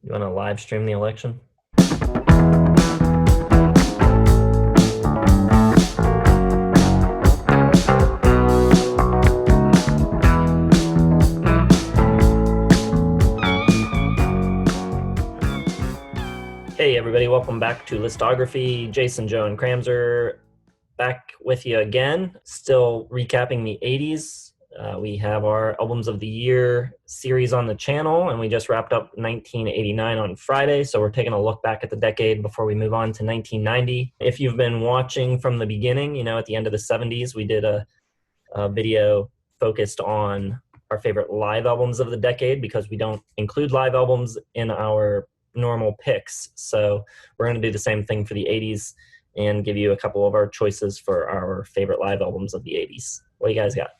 You want to live stream the election? Hey, everybody, welcome back to Listography. Jason, Joe, and Kramzer back with you again, still recapping the 80s. We have our Albums of the Year series on the channel, and we just wrapped up 1989 on Friday, so we're taking a look back at the decade before we move on to 1990. If you've been watching from the beginning, at the end of the 70s, we did a video focused on our favorite live albums of the decade because we don't include live albums in our normal picks. So we're going to do the same thing for the 80s and give you a couple of our choices for our favorite live albums of the 80s. What do you guys got?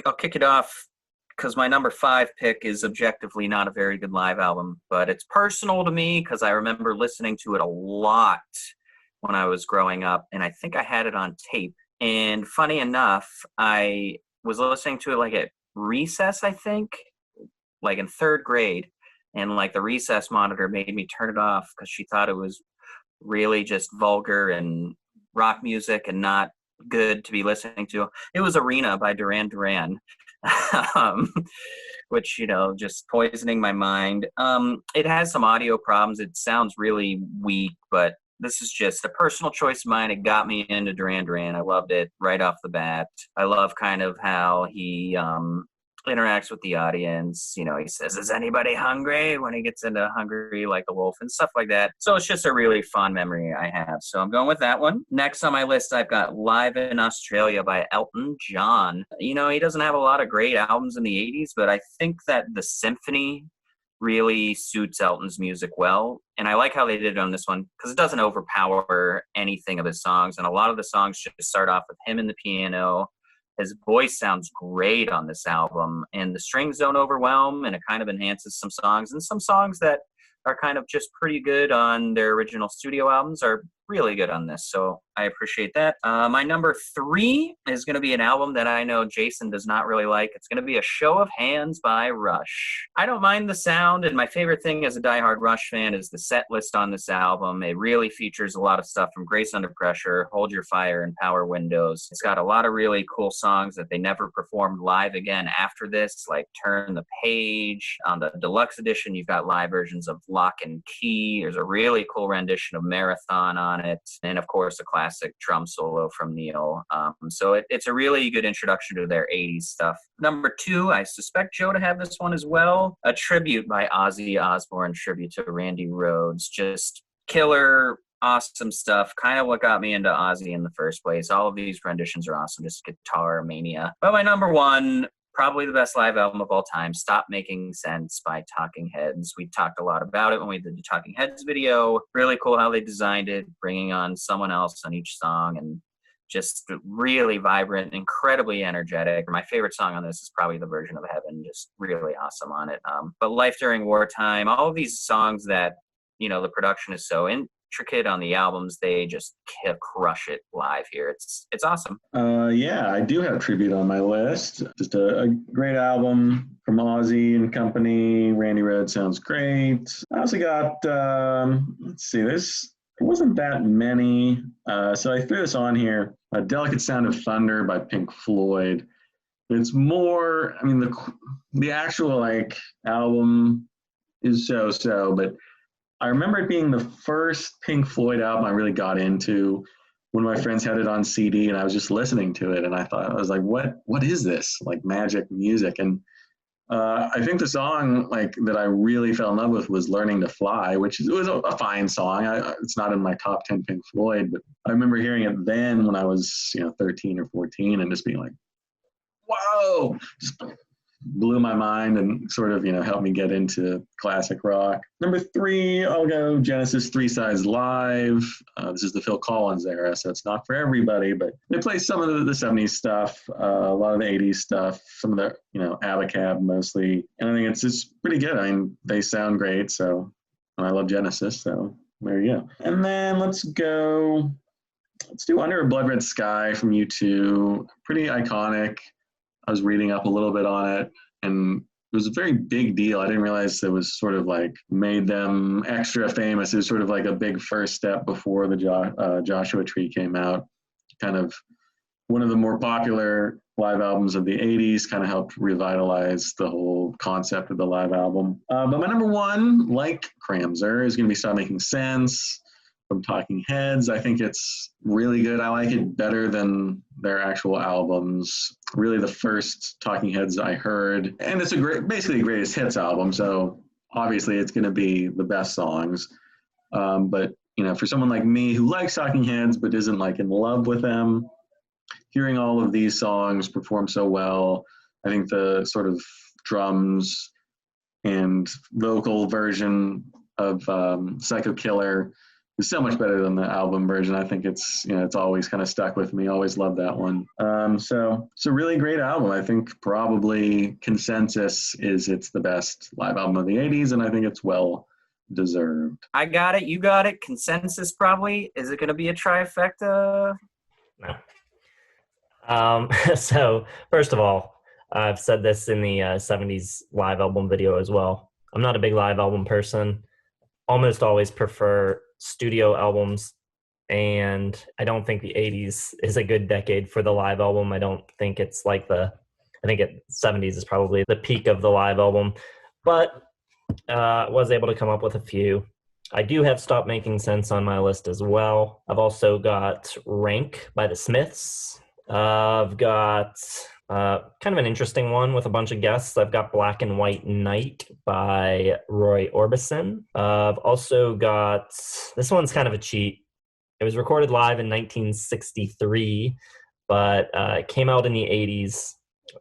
I'll kick it off because my number 5 pick is objectively not a very good live album, but it's personal to me because I remember listening to it a lot when I was growing up, and I think I had it on tape. And funny enough, I was listening to it like at recess, I think, like in 3rd grade, and like the recess monitor made me turn it off because she thought it was really just vulgar and rock music and not good to be listening to. It was Arena by Duran Duran, which, just poisoning my mind. It has some audio problems. It sounds really weak, but this is just a personal choice of mine. It got me into Duran Duran. I loved it right off the bat. I love kind of how he interacts with the audience. He says, "Is anybody hungry?" when he gets into Hungry Like a Wolf and stuff like that. So it's just a really fond memory I have. So I'm going with that one. Next on my list, I've got Live in Australia by Elton John. He doesn't have a lot of great albums in the 80s, but I think that the symphony really suits Elton's music well. And I like how they did it on this one because it doesn't overpower anything of his songs. And a lot of the songs just start off with him and the piano. His voice sounds great on this album, and the strings don't overwhelm, and it kind of enhances some songs. And some songs that are kind of just pretty good on their original studio albums are really good on this, so I appreciate that. My number 3 is going to be an album that I know Jason does not really like. It's going to be A Show of Hands by Rush. I don't mind the sound, and my favorite thing as a diehard Rush fan is the set list on this album. It really features a lot of stuff from Grace Under Pressure, Hold Your Fire, and Power Windows. It's got a lot of really cool songs that they never performed live again after this, like Turn the Page. On the deluxe edition, you've got live versions of Lock and Key. There's a really cool rendition of Marathon on it, and of course a classic drum solo from Neil. So it's a really good introduction to their 80s stuff. Number 2, I suspect Joe to have this one as well, a tribute by Ozzy Osbourne, tribute to Randy Rhoads. Just killer, awesome stuff. Kind of what got me into Ozzy in the first place. All of these renditions are awesome, just guitar mania. But my number 1, probably the best live album of all time, Stop Making Sense by Talking Heads. We talked a lot about it when we did the Talking Heads video. Really cool how they designed it, bringing on someone else on each song, and just really vibrant, incredibly energetic. My favorite song on this is probably The Version of Heaven, just really awesome on it. But Life During Wartime, all of these songs that, the production is so intricate on the albums, they just crush it live here. It's awesome. Yeah, I do have Tribute on my list. Just a great album from Ozzy and company. Randy Rhoads sounds great. I also got, let's see, there wasn't that many, so I threw this on here. A Delicate Sound of Thunder by Pink Floyd. It's more, the actual album is so, but I remember it being the first Pink Floyd album I really got into. When my friends had it on CD and I was just listening to it, and I was like, what is this? Like magic music. And I think the song that I really fell in love with was Learning to Fly, which was a fine song. It's not in my top 10 Pink Floyd, but I remember hearing it then when I was 13 or 14 and just being like, whoa, just blew my mind and sort of, helped me get into classic rock. Number 3, I'll go Genesis 3 Sides Live. This is the Phil Collins era, so it's not for everybody, but they play some of the 70s stuff, a lot of the 80s stuff, some of the, Abacab mostly. And I think it's pretty good. They sound great, so, and I love Genesis, so there you go. And then let's do Under a Blood Red Sky from U2. Pretty iconic. I was reading up a little bit on it, and was a very big deal. I didn't realize it was sort of like made them extra famous. It was sort of like a big first step before the Joshua Tree came out. Kind of one of the more popular live albums of the 80s, kind of helped revitalize the whole concept of the live album. But my number one, like Kramzer, is going to be Stop Making Sense from Talking Heads. I think it's really good. I like it better than their actual albums. Really the first Talking Heads I heard. And it's basically a greatest hits album, so obviously it's going to be the best songs. But, for someone like me who likes Talking Heads but isn't like in love with them, hearing all of these songs perform so well, I think the sort of drums and vocal version of Psycho Killer is so much better than the album version. I think it's always kind of stuck with me. Always loved that one. So it's a really great album. I think probably consensus is it's the best live album of the 80s, and I think it's well deserved. I got it. You got it. Consensus probably. Is it going to be a trifecta? No. So first of all, I've said this in the 70s live album video as well. I'm not a big live album person. Almost always prefer studio albums, and I don't think the 80s is a good decade for the live album. I don't think it's like I think 70s is probably the peak of the live album, but was able to come up with a few. I do have Stop Making Sense on my list as well. I've also got Rank by the Smiths. I've got kind of an interesting one with a bunch of guests. I've got Black and White Night by Roy Orbison. I've also got, this one's kind of a cheat. It was recorded live in 1963, but it came out in the 80s.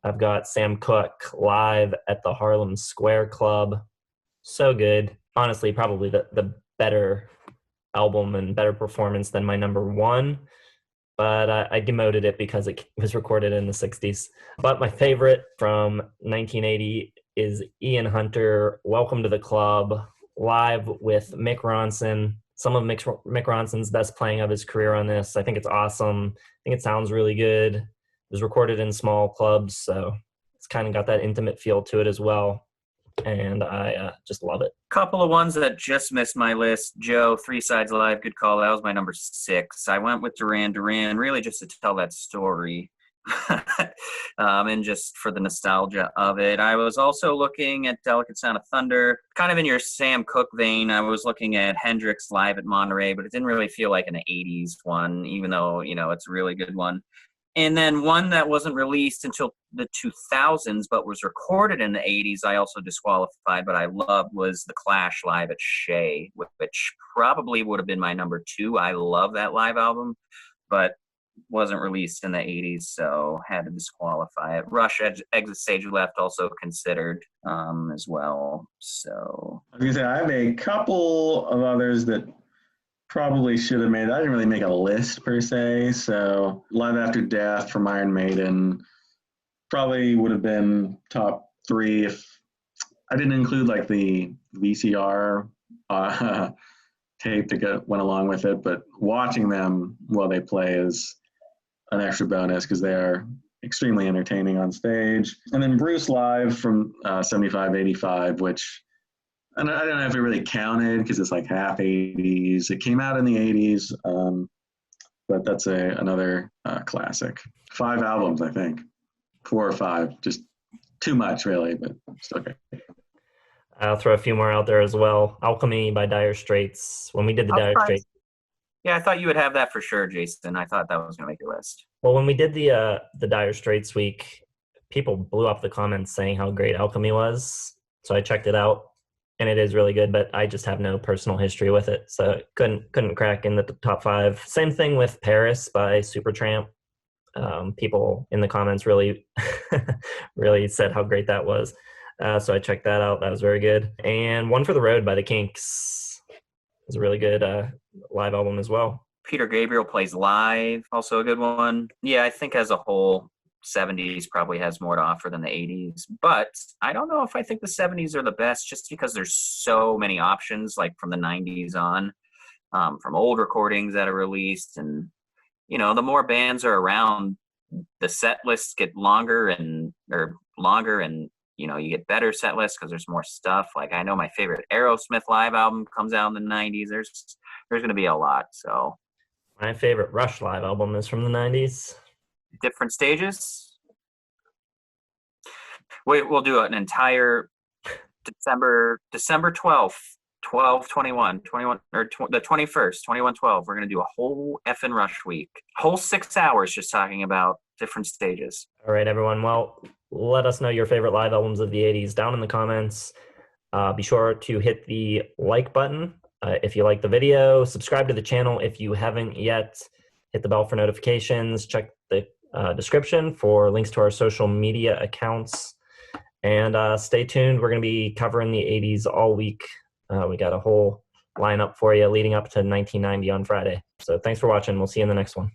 I've got Sam Cooke live at the Harlem Square Club. So good. Honestly, probably the better album and better performance than my number one. But I demoted it because it was recorded in the 60s. But my favorite from 1980 is Ian Hunter, Welcome to the Club, live with Mick Ronson. Some of Mick Ronson's best playing of his career on this. I think it's awesome. I think it sounds really good. It was recorded in small clubs, so it's kind of got that intimate feel to it as well. And I just love it. Couple of ones that just missed my list. Joe, Three Sides Live, good call. That was my number 6. I went with Duran Duran, really just to tell that story. And just for the nostalgia of it. I was also looking at Delicate Sound of Thunder. Kind of in your Sam Cooke vein, I was looking at Hendrix live at Monterey, but it didn't really feel like an 80s one, even though, it's a really good one. And then one that wasn't released until the 2000s, but was recorded in the 80s, I also disqualified, but I loved, was The Clash live at Shea, which probably would have been my number 2. I love that live album, but wasn't released in the 80s, so had to disqualify it. Rush, Exit Stage Left also considered as well. So I was gonna say I have a couple of others that probably should have made it. I didn't really make a list per se. So Live After Death from Iron Maiden probably would have been top 3 if I didn't include like the VCR tape that went along with it. But watching them while they play is an extra bonus because they are extremely entertaining on stage. And then Bruce Live from 75-85, which I don't know if it really counted because it's like half 80s. It came out in the 80s, but that's another classic. 5 albums, I think. 4 or 5. Just too much, really, but it's okay. I'll throw a few more out there as well. Alchemy by Dire Straits. When we did the Dire Straits. Yeah, I thought you would have that for sure, Jason. I thought that was going to make your list. Well, when we did the Dire Straits week, people blew up the comments saying how great Alchemy was. So I checked it out. And it is really good, but I just have no personal history with it, so it couldn't crack in the top 5. Same thing with Paris by Supertramp. People in the comments really, really said how great that was. So I checked that out. That was very good. And One for the Road by the Kinks is a really good live album as well. Peter Gabriel Plays Live, also a good one. Yeah, I think as a whole, 70s probably has more to offer than the 80s, but I don't know if I think the 70s are the best just because there's so many options, like from the 90s on, from old recordings that are released. And, the more bands are around, the set lists get longer and you get better set lists because there's more stuff. Like I know my favorite Aerosmith live album comes out in the 90s. There's going to be a lot. So My favorite Rush live album is from the 90s. different stages. We'll do an entire December 12th, 21, or the 21st, 21/12. We're going to do a whole effing Rush week. Whole 6 hours just talking about different stages. All right, everyone. Well, let us know your favorite live albums of the 80s down in the comments. Be sure to hit the like button if you like the video. Subscribe to the channel if you haven't yet. Hit the bell for notifications. Check the description for links to our social media accounts. And stay tuned. We're going to be covering the 80s all week. We got a whole lineup for you leading up to 1990 on Friday. So thanks for watching. We'll see you in the next one.